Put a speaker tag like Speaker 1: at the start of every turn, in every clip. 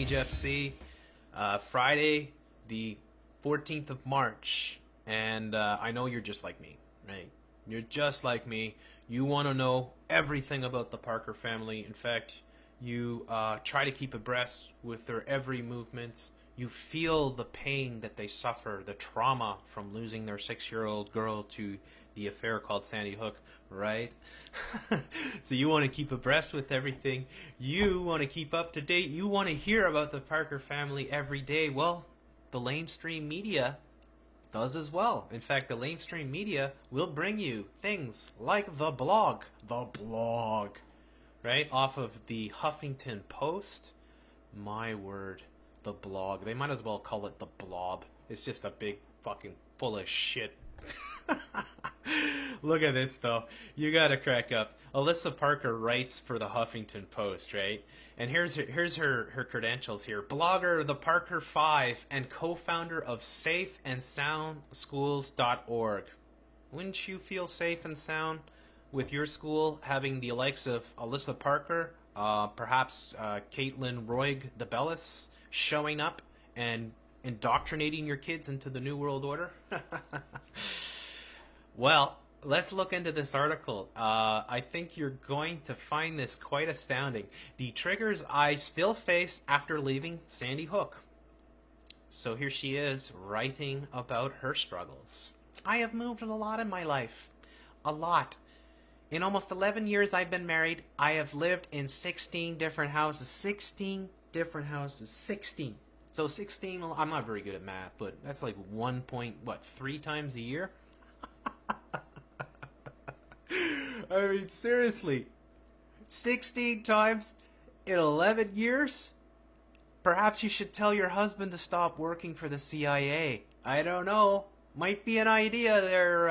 Speaker 1: Jeff C. Friday, the 14th of March, and I know you're just like me, right? You're just like me. You want to know everything about the Parker family. In fact, you try to keep abreast with their every movement. You feel the pain that they suffer, the trauma from losing their 6-year-old girl to the affair called Sandy Hook, right? So you want to keep abreast with everything. You want to keep up to date. You want to hear about the Parker family every day. Well, the lamestream media does as well. In fact, the lamestream media will bring you things like the blog, right? Off of the Huffington Post. My word, the blog. They might as well call it the blob. It's just a big fucking full of shit. Look at this, though. You gotta crack up. Alissa Parker writes for the Huffington Post, right? And here's her credentials here. Blogger, the Parker 5, and co-founder of safeandsoundschools.org. Wouldn't you feel safe and sound with your school having the likes of Alissa Parker, perhaps Caitlin Roig the Bellis, showing up and indoctrinating your kids into the New World Order? Well, let's look into this article. I think you're going to find this quite astounding. The triggers I still face after leaving Sandy Hook. So here she is writing about her struggles. I have moved a lot in my life. A lot. In almost 11 years I've been married, I have lived in 16 different houses. 16 different houses. 16. So 16, I'm not very good at math, but that's like 3 times a year? I mean, seriously. 16 times in 11 years? Perhaps you should tell your husband to stop working for the CIA. I don't know. Might be an idea there,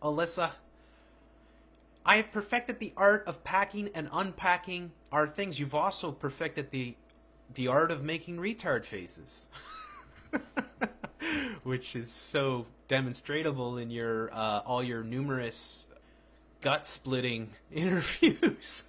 Speaker 1: Alissa. I have perfected the art of packing and unpacking our things. You've also perfected the art of making retard faces. Which is so demonstrable in your all your numerous gut-splitting interviews.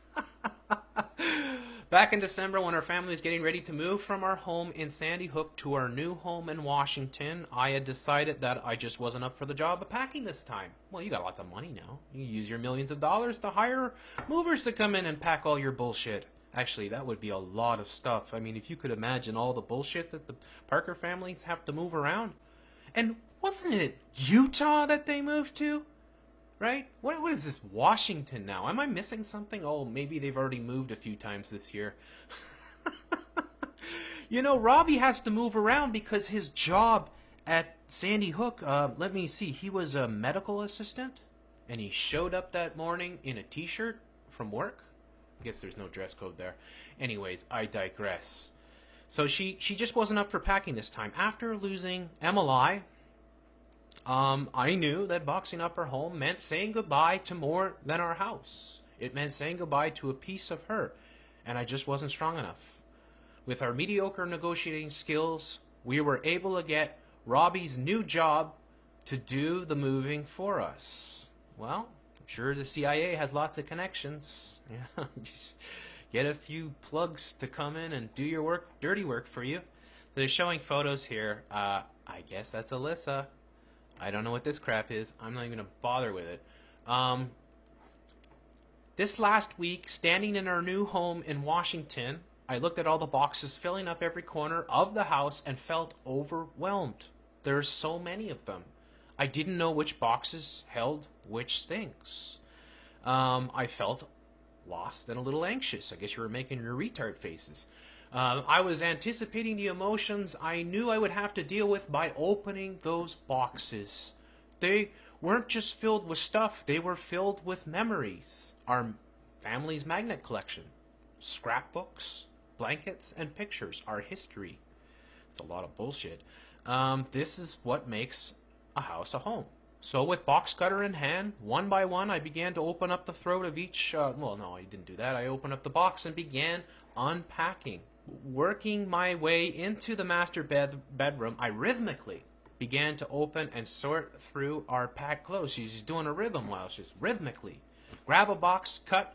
Speaker 1: Back in December, when our family was getting ready to move from our home in Sandy Hook to our new home in Washington, I had decided that I just wasn't up for the job of packing this time. Well, you got lots of money now. You use your millions of dollars to hire movers to come in and pack all your bullshit. Actually, that would be a lot of stuff. I mean, if you could imagine all the bullshit that the Parker families have to move around. And wasn't it Utah that they moved to? Right? What is this, Washington now? Am I missing something? Oh, maybe they've already moved a few times this year. You know, Robbie has to move around because his job at Sandy Hook, let me see, he was a medical assistant, and he showed up that morning in a t-shirt from work. I guess there's no dress code there. Anyways, I digress. So she just wasn't up for packing this time. After losing Emily, I knew that boxing up our home meant saying goodbye to more than our house. It meant saying goodbye to a piece of her, and I just wasn't strong enough. With our mediocre negotiating skills, we were able to get Robbie's new job to do the moving for us. Well, I'm sure the CIA has lots of connections. Yeah, just get a few plugs to come in and do your work, dirty work for you. So they're showing photos here. I guess that's Alissa. I don't know what this crap is. I'm not even going to bother with it. This last week, standing in our new home in Washington, I looked at all the boxes filling up every corner of the house and felt overwhelmed. There's so many of them. I didn't know which boxes held which things. I felt lost and a little anxious. I guess you were making your retard faces. I was anticipating the emotions I knew I would have to deal with by opening those boxes. They weren't just filled with stuff, they were filled with memories. Our family's magnet collection, scrapbooks, blankets, and pictures, our history. It's a lot of bullshit. This is what makes a house a home. So with box cutter in hand, one by one, I began to open up the throat of each, well, no, I didn't do that. I opened up the box and began unpacking. Working my way into the master bedroom, I rhythmically began to open and sort through our packed clothes. She's doing a rhythm while she's rhythmically. Grab a box, cut,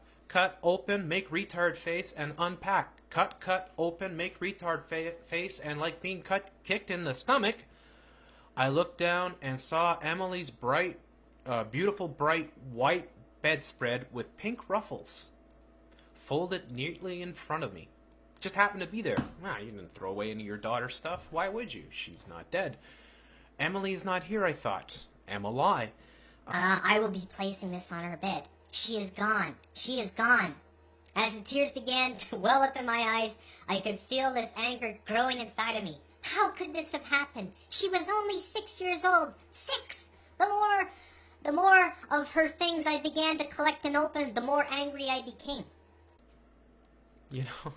Speaker 1: open, make retard face, and unpack. Cut, open, make retard face, and like being kicked in the stomach, I looked down and saw Emily's beautiful bright white bedspread with pink ruffles folded neatly in front of me. Just happened to be there. You didn't throw away any of your daughter's stuff. Why would you? She's not dead. Emily's not here, I thought. Am a lie.
Speaker 2: I will be placing this on her bed. She is gone. She is gone. As the tears began to well up in my eyes, I could feel this anger growing inside of me. How could this have happened? She was only 6 years old. 6! The more of her things I began to collect and open, the more angry I became.
Speaker 1: You know,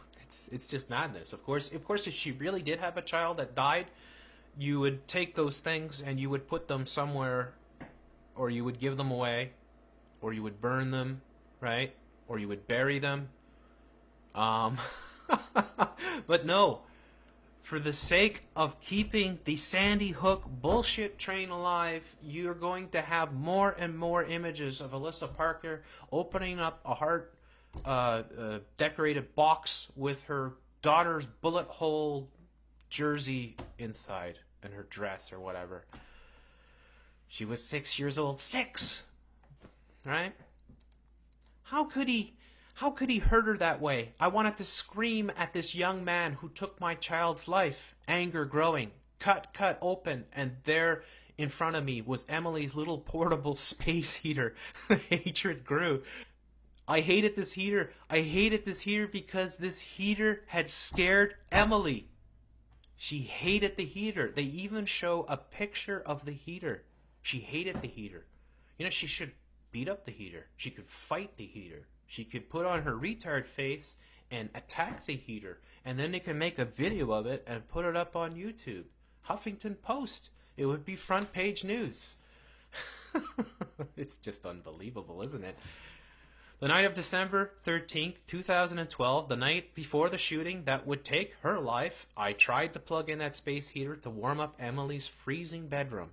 Speaker 1: it's just madness. Of course, if she really did have a child that died, you would take those things and you would put them somewhere, or you would give them away, or you would burn them, right? Or you would bury them. But no. For the sake of keeping the Sandy Hook bullshit train alive, you're going to have more and more images of Alissa Parker opening up a heart decorated box with her daughter's bullet hole jersey inside and her dress or whatever. She was 6 years old. 6! Right? How could he hurt her that way? I wanted to scream at this young man who took my child's life. Anger growing. Cut, open. And there in front of me was Emily's little portable space heater. The hatred grew. I hated this heater. I hated this heater because this heater had scared Emily. She hated the heater. They even show a picture of the heater. She hated the heater. You know, she should beat up the heater. She could fight the heater. She could put on her retard face and attack the heater. And then they can make a video of it and put it up on YouTube. Huffington Post. It would be front page news. It's just unbelievable, isn't it? The night of December 13th, 2012, the night before the shooting that would take her life, I tried to plug in that space heater to warm up Emily's freezing bedroom.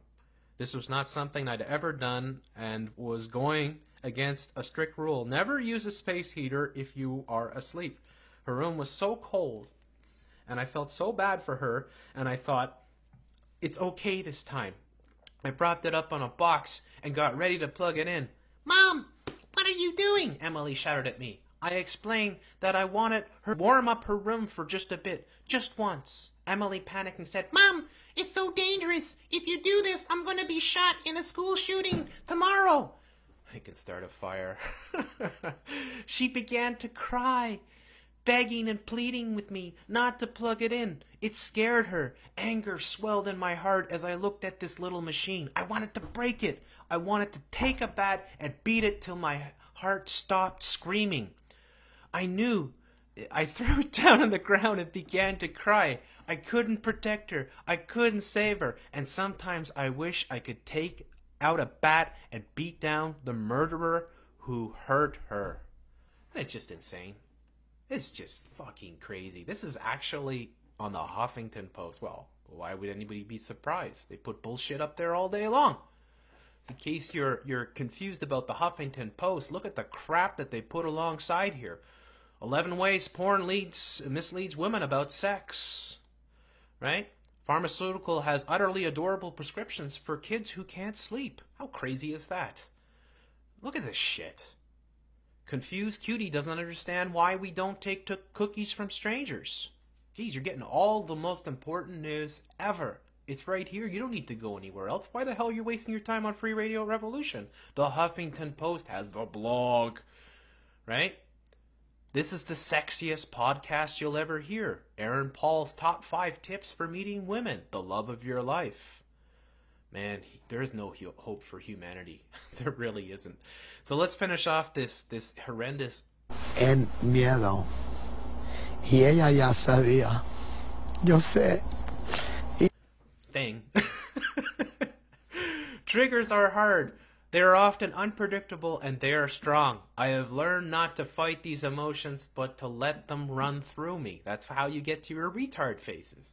Speaker 1: This was not something I'd ever done and was going against a strict rule. Never use a space heater if you are asleep. Her room was so cold, and I felt so bad for her, and I thought, it's okay this time. I propped it up on a box and got ready to plug it in. "Mom, what are you doing?" Emily shouted at me. I explained that I wanted her to warm up her room for just a bit, just once. Emily panicked and said, "Mom, it's so dangerous. If you do this, I'm going to be shot in a school shooting tomorrow." I can start a fire. She began to cry, begging and pleading with me not to plug it in. It scared her. Anger swelled in my heart as I looked at this little machine. I wanted to break it. I wanted to take a bat and beat it till my heart stopped screaming. I knew. I threw it down on the ground and began to cry. I couldn't protect her. I couldn't save her. And sometimes I wish I could take out a bat and beat down the murderer who hurt her. It's just insane. It's just fucking crazy. This is actually on the Huffington Post. Well, why would anybody be surprised? They put bullshit up there all day long. In case you're confused about the Huffington Post, look at the crap that they put alongside here. 11 ways porn misleads women about sex. Right? Pharmaceutical has utterly adorable prescriptions for kids who can't sleep. How crazy is that? Look at this shit. Confused cutie doesn't understand why we don't take cookies from strangers. Geez, you're getting all the most important news ever. It's right here. You don't need to go anywhere else. Why the hell are you wasting your time on Free Radio Revolution? The Huffington Post has the blog. Right? This is the sexiest podcast you'll ever hear. Aaron Paul's top 5 tips for meeting women, the love of your life. Man, there is no hope for humanity. There really isn't. So let's finish off this horrendous
Speaker 3: en miedo. Y ella ya sabía. Yo sé.
Speaker 1: thing. Triggers are hard. They are often unpredictable and they are strong. I have learned not to fight these emotions, but to let them run through me. That's how you get to your retard phases.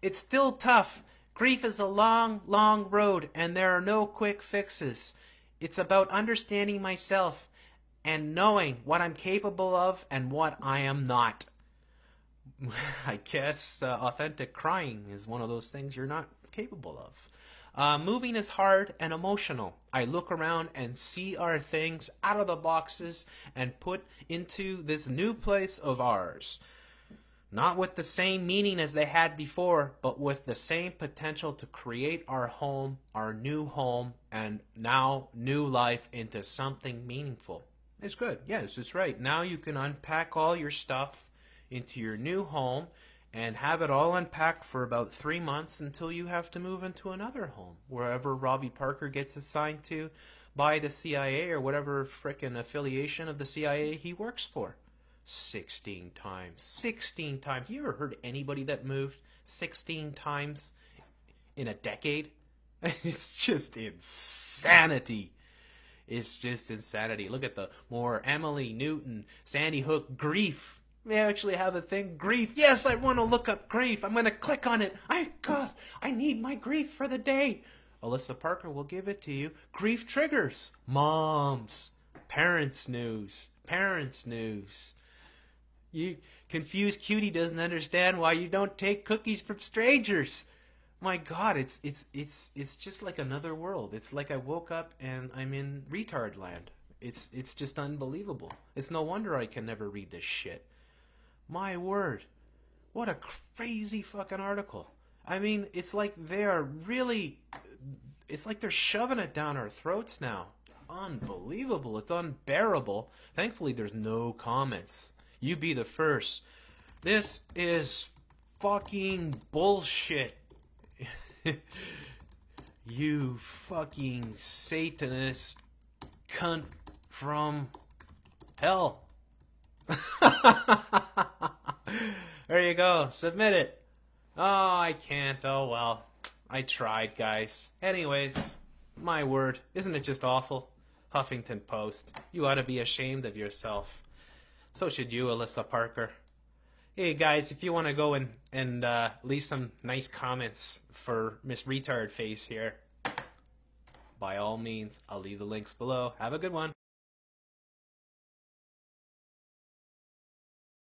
Speaker 1: It's still tough. Grief is a long, long road, and there are no quick fixes. It's about understanding myself and knowing what I'm capable of and what I am not. I guess authentic crying is one of those things you're not capable of. Moving is hard and emotional. I look around and see our things out of the boxes and put into this new place of ours. Not with the same meaning as they had before, but with the same potential to create our home, our new home, and now new life into something meaningful. It's good. Yes, it's right. Now you can unpack all your stuff into your new home and have it all unpacked for about 3 months until you have to move into another home, wherever Robbie Parker gets assigned to by the CIA or whatever frickin' affiliation of the CIA he works for. 16 times. 16 times. You ever heard anybody that moved 16 times in a decade? It's just insanity. It's just insanity. Look at the more Emily Newton, Sandy Hook grief. They actually have a thing, grief. Yes, I want to look up grief. I'm going to click on it. God, I need my grief for the day. Alissa Parker will give it to you. Grief triggers. Moms. Parents news. Parents news. You confused cutie doesn't understand why you don't take cookies from strangers. My God, it's just like another world. It's like I woke up and I'm in retard land. It's just unbelievable. It's no wonder I can never read this shit. My word. What a crazy fucking article. I mean, it's like they're shoving it down our throats now. It's unbelievable. It's unbearable. Thankfully, there's no comments. You be the first. This is fucking bullshit. You fucking Satanist cunt from hell. There you go. Submit it. Oh, I can't. Oh, well. I tried, guys. Anyways, my word. Isn't it just awful? Huffington Post. You ought to be ashamed of yourself. So should you, Alissa Parker. Hey, guys, if you want to go and leave some nice comments for Miss Retard Face here, by all means, I'll leave the links below. Have a good one.